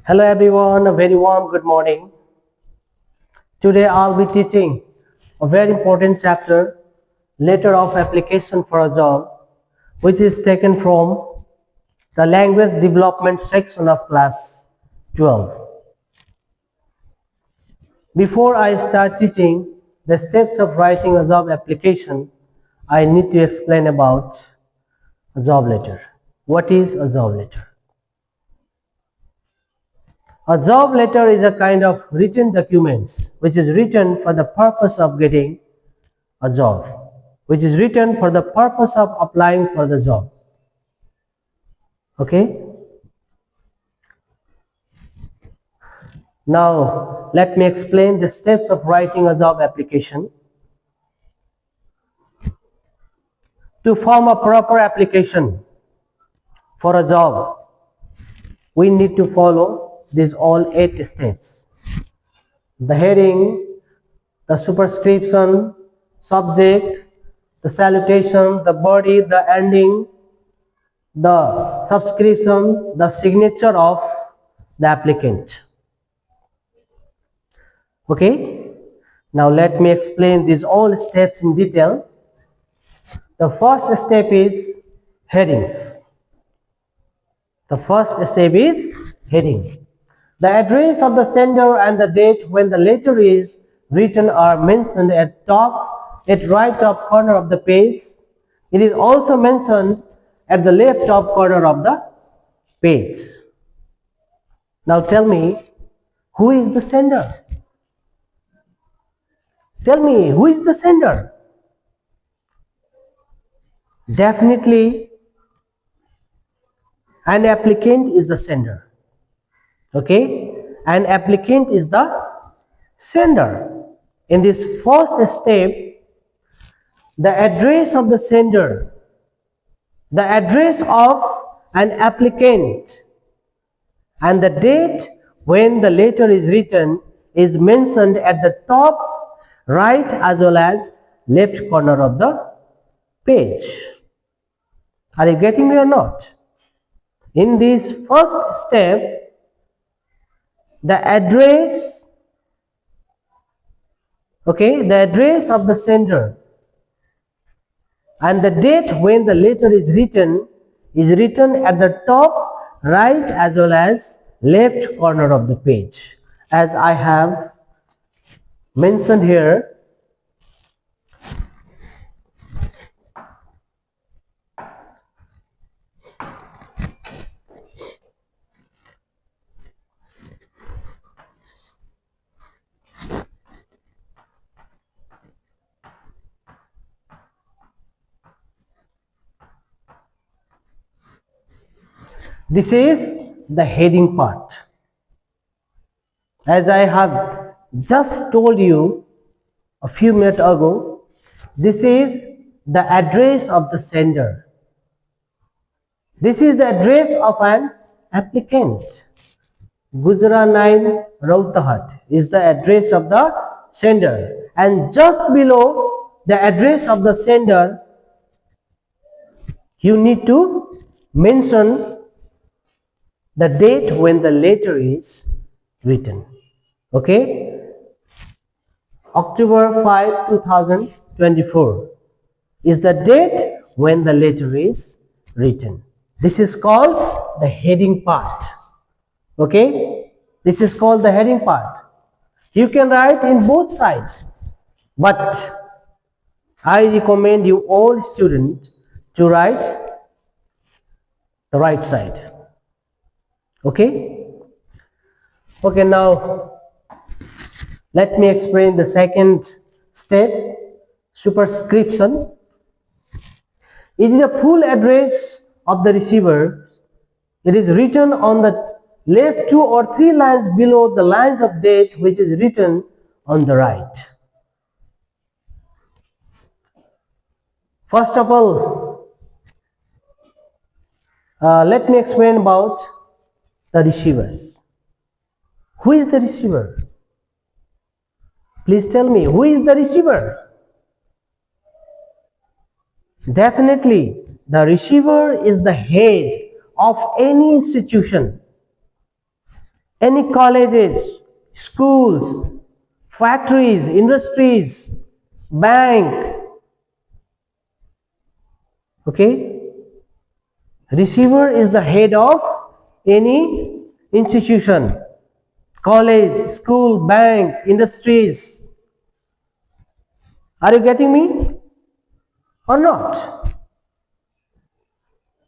Hello everyone, a very warm good morning. Today I'll be teaching a very important chapter, letter of application for a job, which is taken from the language development section of class 12. Before I start teaching the steps of writing a job application, I need to explain about a job letter. What is a job letter? A job letter is a kind of written documents which is written for the purpose of getting a job, which is written for the purpose of applying for the job. Okay? Now, let me explain the steps of writing a job application. To form a proper application for a job, we need to follow these all 8 steps. The heading, the superscription, subject, the salutation, the body, the ending, the subscription, the signature of the applicant. Okay? Now let me explain these all steps in detail. The first step is headings. The first step is heading. The address of the sender and the date when the letter is written are mentioned at right top corner of the page. It is also mentioned at the left top corner of the page. Now tell me, who is the sender? Tell me, who is the sender? Definitely, an applicant is the sender. Okay? An applicant is the sender. In this first step, the address of the sender, the address of an applicant, and the date when the letter is written is mentioned at the top right as well as left corner of the page. Are you getting me or not? In this first step, the address, the address of the sender and the date when the letter is written at the top right as well as left corner of the page. As I have mentioned here, this is the heading part. As I have just told you a few minutes ago, this is the address of the sender. This is the address of an applicant. Gujra 9 Rautahat is the address of the sender, and just below the address of the sender you need to mention the date when the letter is written. Okay? October 5, 2024 is the date when the letter is written. This is called the heading part. Okay? This is called the heading part. You can write in both sides, but I recommend you all students to write the right side. Okay? Okay, now let me explain the second step, superscription. It is a full address of the receiver. It is written on the left 2 or 3 lines below the lines of date which is written on the right. First of all, let me explain about the receivers. Who is the receiver? Please tell me, who is the receiver? Definitely, the receiver is the head of any institution. Any colleges, schools, factories, industries, bank. Okay? Receiver is the head of any institution, college, school, bank, industries. Are you getting me or not?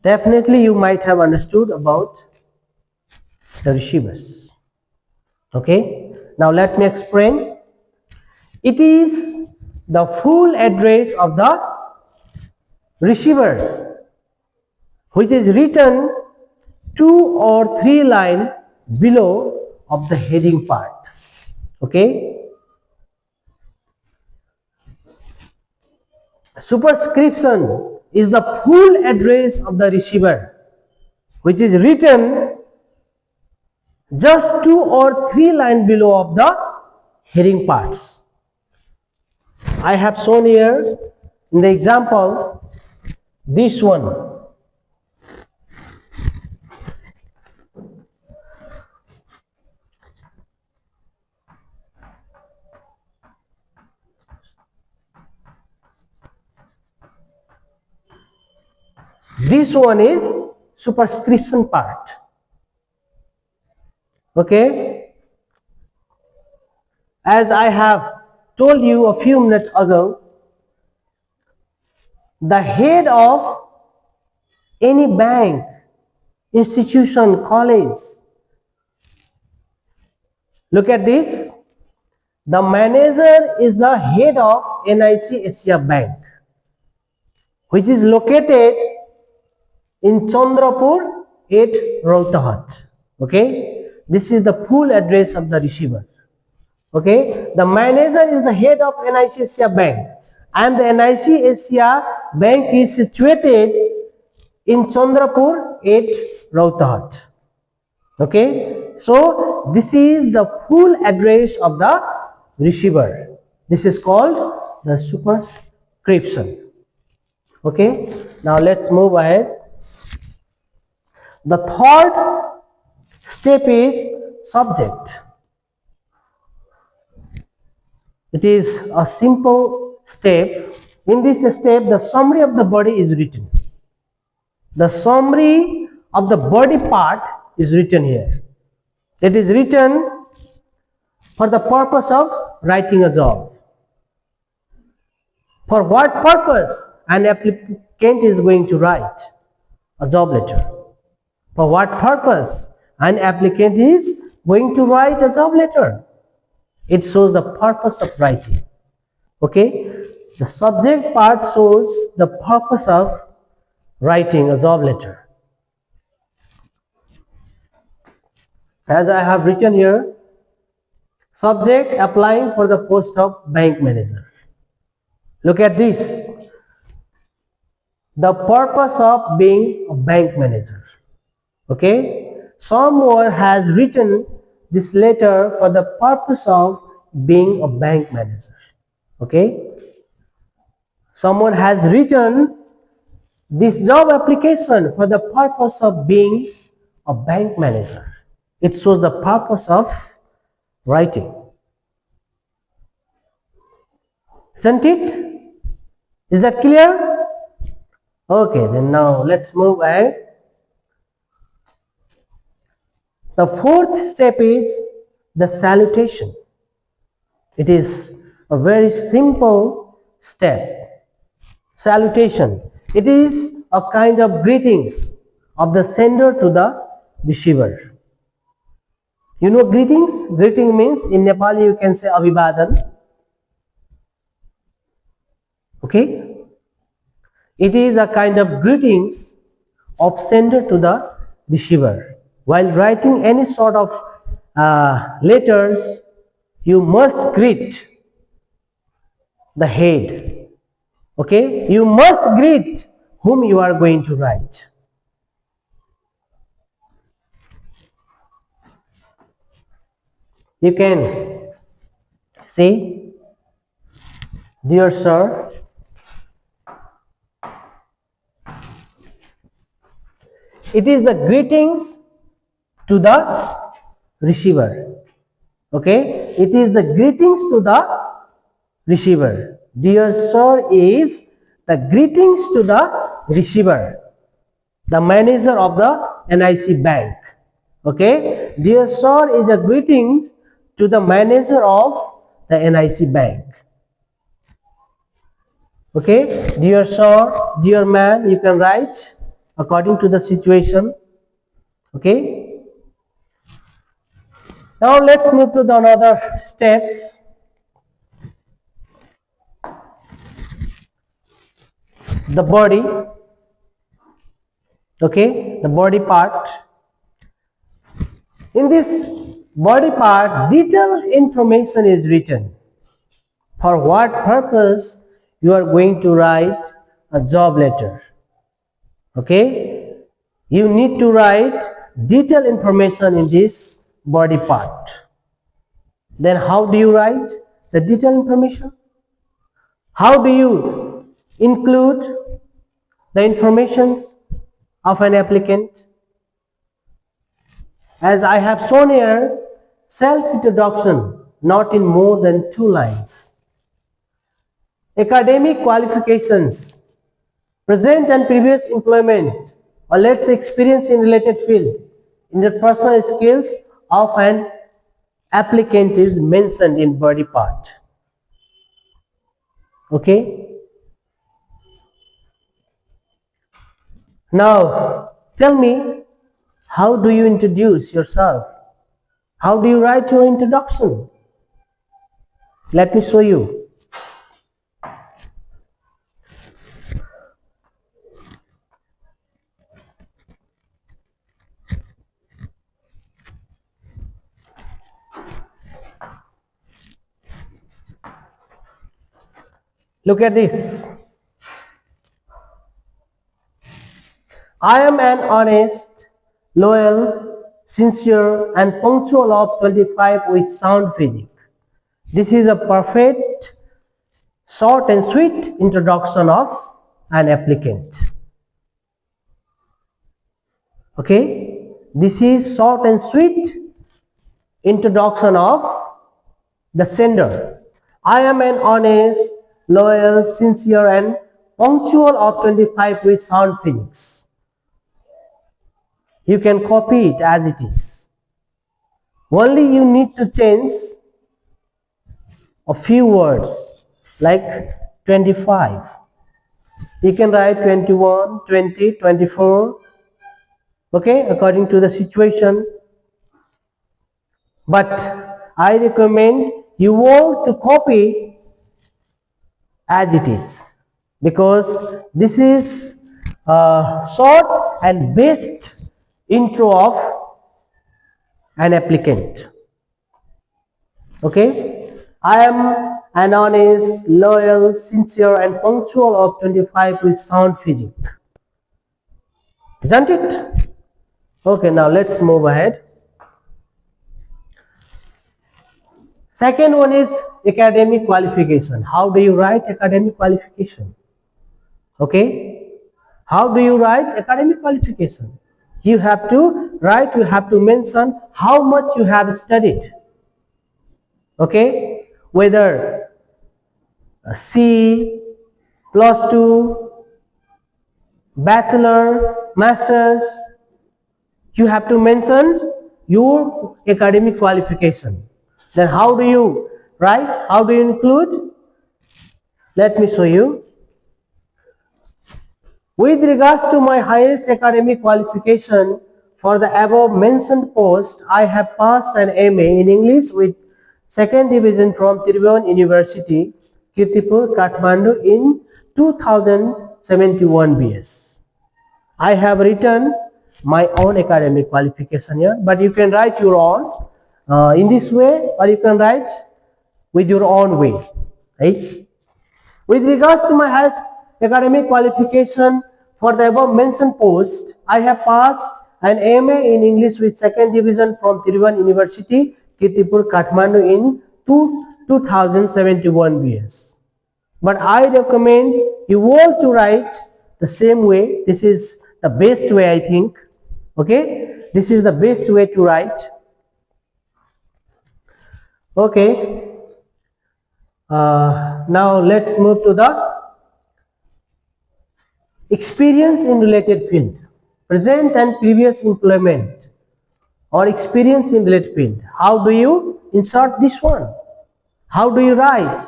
Definitely you might have understood about the receivers. Okay? Now let me explain. It is the full address of the receivers which is written 2 or 3 lines below of the heading part. Okay? Superscription is the full address of the receiver which is written just 2 or 3 lines below of the heading parts. I have shown here in the example this one. This one is superscription part. Okay? As I have told you a few minutes ago, the head of any bank, institution, college. Look at this. The manager is the head of NIC Asia Bank, which is located in Chandrapur 8 Rohtahat. Okay, this is the full address of the receiver. Okay, the manager is the head of NIC Asia Bank, and the NIC Asia Bank is situated in Chandrapur 8 Rohtahat. Okay, so this is the full address of the receiver. This is called the superscription. Okay, now let's move ahead. The third step is subject. It is a simple step. In this step, the summary of the body is written. The summary of the body part is written here. It is written for the purpose of writing a job. For what purpose an applicant is going to write a job letter? For what purpose an applicant is going to write a job letter? It shows the purpose of writing. Okay? The subject part shows the purpose of writing a job letter. As I have written here, subject applying for the post of bank manager. Look at this. The purpose of being a bank manager. Okay? Someone has written this letter for the purpose of being a bank manager. Okay? Someone has written this job application for the purpose of being a bank manager. It shows the purpose of writing. Isn't it? Is that clear? Okay, then now let's move ahead. The fourth step is the salutation. It is a very simple step. Salutation. It is a kind of greetings of the sender to the receiver. You know greetings? Greeting means in Nepali you can say Abhivadan. Okay? It is a kind of greetings of sender to the receiver. While writing any sort of letters, you must greet the head. Okay? You must greet whom you are going to write. You can say, dear sir, it is the greetings to the receiver. Okay, it is the greetings to the receiver. Dear sir is the greetings to the receiver, the manager of the NIC bank. Okay, dear sir is a greetings to the manager of the NIC bank. Okay, dear sir, dear man, you can write according to the situation. Okay, now let's move to the another steps. The body. Okay, the body part. In this body part, detailed information is written. For what purpose you are going to write a job letter. Okay, you need to write detailed information in this body part. Then how do you write the detailed information? How do you include the informations of an applicant? As I have shown here, self-introduction, not in more than 2 lines. Academic qualifications, present and previous employment, or let's say experience in related field. Interpersonal skills of an applicant is mentioned in body part. Okay. Now, tell me, how do you introduce yourself? How do you write your introduction? Let me show you. Look at this. I am an honest, loyal, sincere and punctual of 25 with sound physique. This is a perfect, short and sweet introduction of an applicant. Okay, this is short and sweet introduction of the sender. I am an honest, loyal, sincere and punctual of 25 with sound physics. You can copy it as it is. Only you need to change a few words like 25. You can write 21, 20, 24. Okay, according to the situation. But I recommend you all to copy as it is, because this is a short and best intro of an applicant. Okay, I am an honest, loyal, sincere and punctual of 25 with sound physique. Isn't it? Okay, now let's move ahead. Second one is academic qualification. How do you write academic qualification? Okay, how do you write academic qualification? You have to write, you have to mention how much you have studied. Okay, whether C, +2, bachelor, masters, you have to mention your academic qualification. Then how do you write? How do you include? Let me show you. With regards to my highest academic qualification, for the above mentioned post, I have passed an MA in English with 2nd division from Tribhuvan University, Kirtipur, Kathmandu in 2071 BS. I have written my own academic qualification here, but you can write your own in this way, or you can write with your own way, right? With regards to my highest academic qualification, for the above mentioned post, I have passed an MA in English with 2nd division from Tribhuvan University, Kirtipur, Kathmandu in 2071 BS. But I recommend you all to write the same way. This is the best way, I think. Okay, this is the best way to write. Okay, now let's move to the experience in related field. Present and previous employment or experience in related field. How do you insert this one? How do you write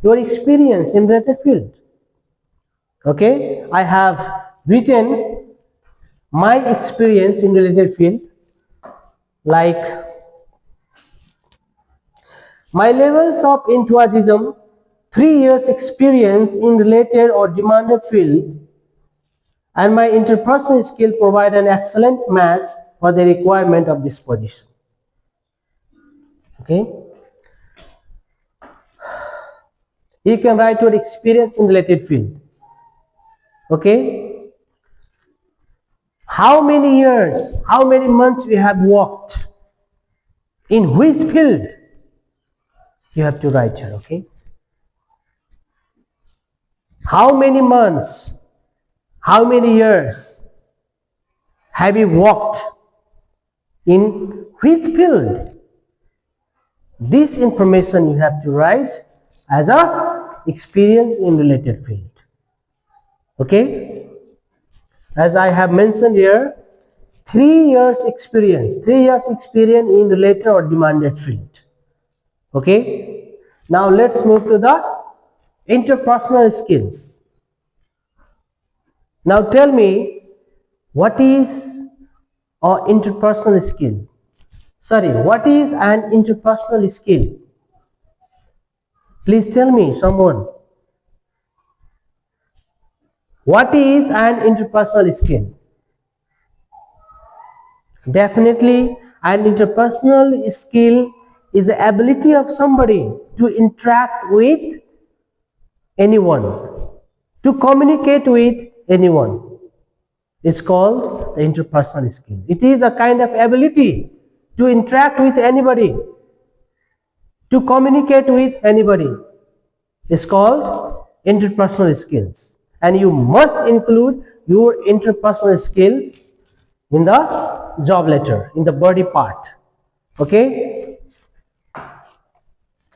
your experience in related field? Okay, I have written my experience in related field like my levels of enthusiasm, 3 years experience in related or demanded field, and my interpersonal skill provide an excellent match for the requirement of this position. Okay, you can write your experience in related field. Okay, how many years, how many months we have worked, in which field, you have to write here. Okay, how many months, how many years have you worked, in which field? This information you have to write as a experience in related field. Okay, as I have mentioned here, 3 years experience in related or demanded field. Okay, now let's move to the interpersonal skills. Now tell me, what is an interpersonal skill? Sorry, what is an interpersonal skill? Please tell me, someone. What is an interpersonal skill? Definitely, an interpersonal skill is the ability of somebody to interact with anyone, to communicate with anyone. It's called the interpersonal skill. It is a kind of ability to interact with anybody, to communicate with anybody. It's called interpersonal skills. And you must include your interpersonal skill in the job letter, in the body part. Okay,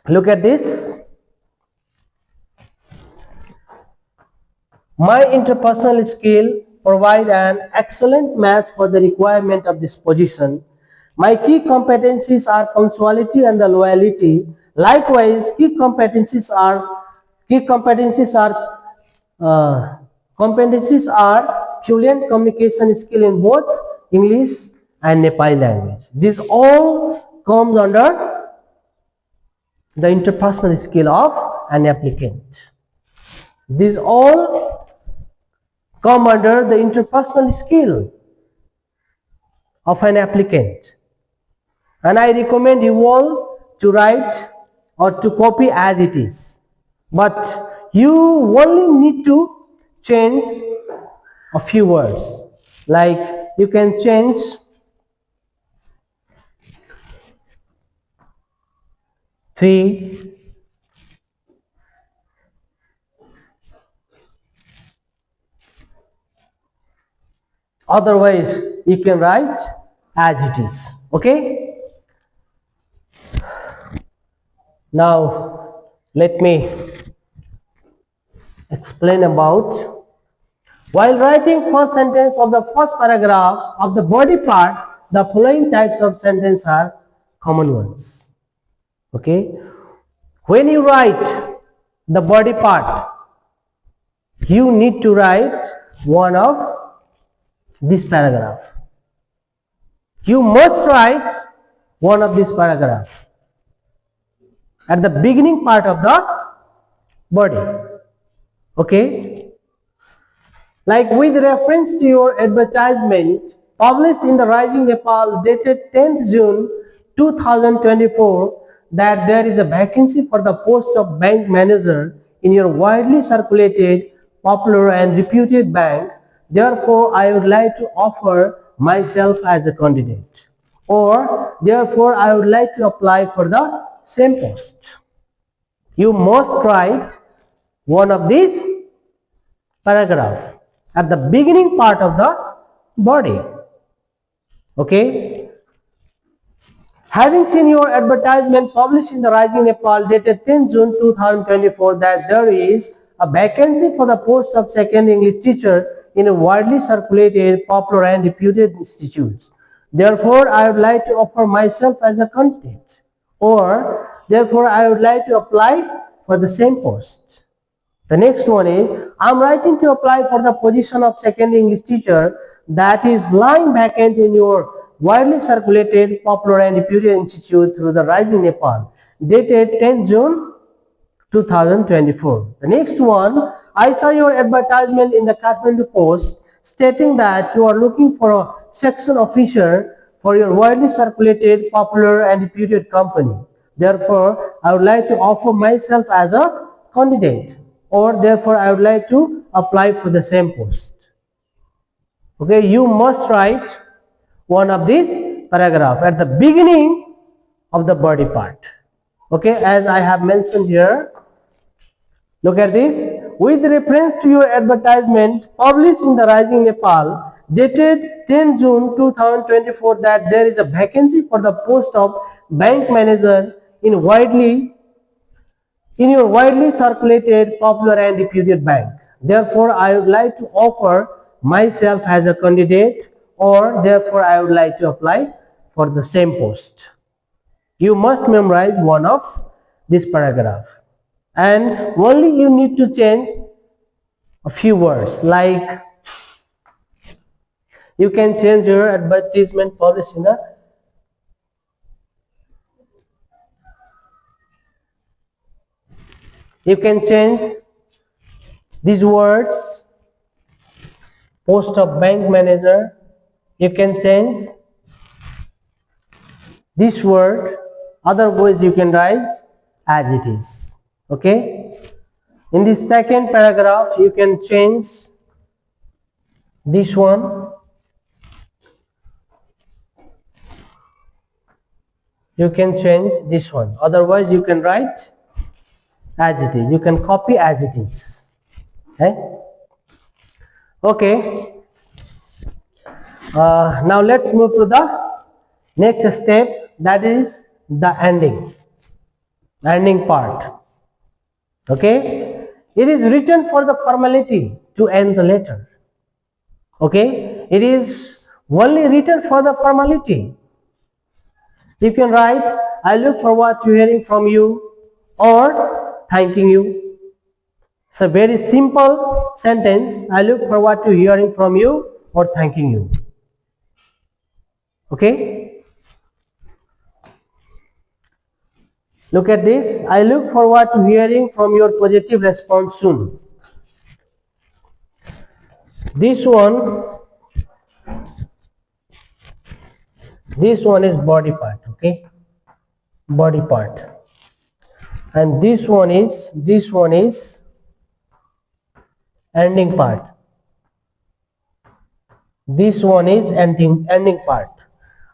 look at this. My interpersonal skill provide an excellent match for the requirement of this position. My key competencies are punctuality and the loyalty. Likewise, key competencies are fluent communication skill in both English and Nepali language. This all comes under the interpersonal skill of an applicant. These all come under the interpersonal skill of an applicant. And I recommend you all to write or to copy as it is. But you only need to change a few words. Like you can change three, otherwise you can write as it is. Okay, now let me explain about, while writing first sentence of the first paragraph of the body part, the following types of sentence are common ones. Okay, when you write the body part, you need to write one of this paragraph. You must write one of this paragraph at the beginning part of the body. Okay, like with reference to your advertisement published in the Rising Nepal dated 10th June 2024 that there is a vacancy for the post of bank manager in your widely circulated, popular and reputed bank. Therefore, I would like to offer myself as a candidate, or therefore I would like to apply for the same post. You must write one of these paragraphs at the beginning part of the body. Okay, Having seen your advertisement published in the Rising Nepal dated 10 June 2024 that there is a vacancy for the post of second English teacher in a widely circulated, popular and reputed institute. Therefore, I would like to offer myself as a candidate. Or, therefore, I would like to apply for the same post. The next one is, I'm writing to apply for the position of second English teacher that is lying vacant in your widely circulated, popular and reputed institute through the Rising Nepal, dated 10 June 2024. The next one, I saw your advertisement in the Kathmandu Post stating that you are looking for a section officer for your widely circulated, popular and reputed company. Therefore, I would like to offer myself as a candidate, or therefore I would like to apply for the same post. Okay, you must write one of these paragraph at the beginning of the body part. Okay, as I have mentioned here, look at this. With reference to your advertisement published in the Rising Nepal dated 10 June 2024 that there is a vacancy for the post of bank manager in your widely circulated, popular and reputed bank. Therefore, I would like to offer myself as a candidate, or therefore I would like to apply for the same post. You must memorize one of this paragraph, and only you need to change a few words, like you can change your advertisement published in a you can change these words, post of bank manager. You can change this word, otherwise you can write as it is. Okay, in this second paragraph you can change this one, you can change this one, otherwise you can write as it is, you can copy as it is. Okay, now let's move to the next step, that is the ending part. Okay, it is written for the formality to end the letter. Okay, it is only written for the formality. You can write, I look forward to hearing from you, or thanking you. It's a very simple sentence. I look forward to hearing from you or thanking you. Okay, look at this. I look forward to hearing from your positive response soon. This one is body part. Okay, body part, and this one is ending part. This one is ending part.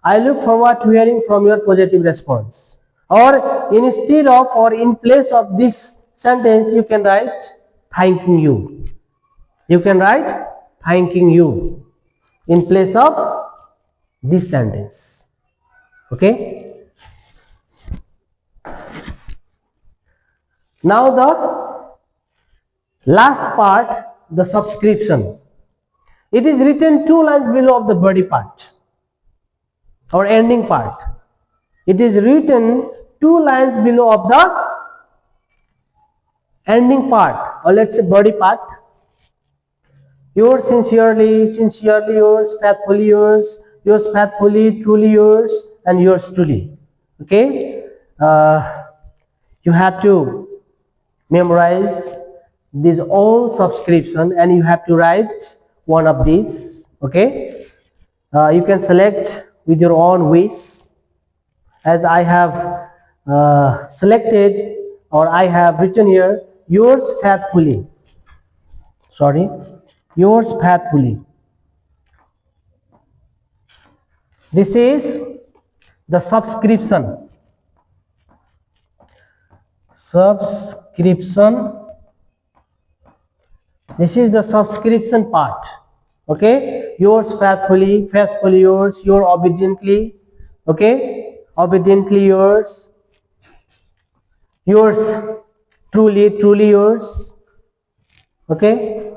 I look forward to hearing from your positive response. Or instead of or in place of this sentence, you can write thanking you. You can write thanking you in place of this sentence. Okay. Now the last part, the subscription. It is written 2 lines below of the body part or ending part. It is written 2 lines below of the ending part, or let's say body part. Yours sincerely, sincerely yours, faithfully yours, yours faithfully, truly yours, and yours truly. Okay, you have to memorize these all subscription, and you have to write one of these. Okay, you can select with your own wish, as I have selected, or I have written here, yours faithfully. Sorry, yours faithfully. This is the subscription. This is the subscription part. Okay, yours faithfully, faithfully yours, yours obediently. Okay, obediently yours, yours, truly yours. Okay.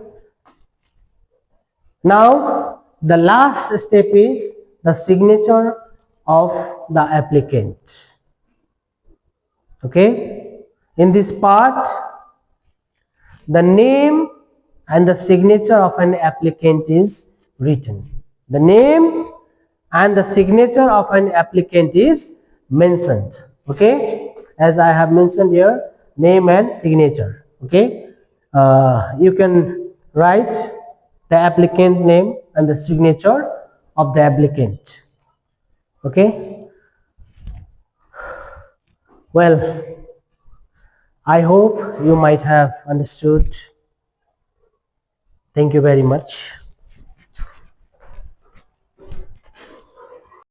Now the last step is the signature of the applicant. Okay. In this part, the name and the signature of an applicant is written. The name and the signature of an applicant is mentioned. Okay, as I have mentioned here, name and signature. Okay, you can write the applicant name and the signature of the applicant. Okay, well, I hope you might have understood. Thank you very much.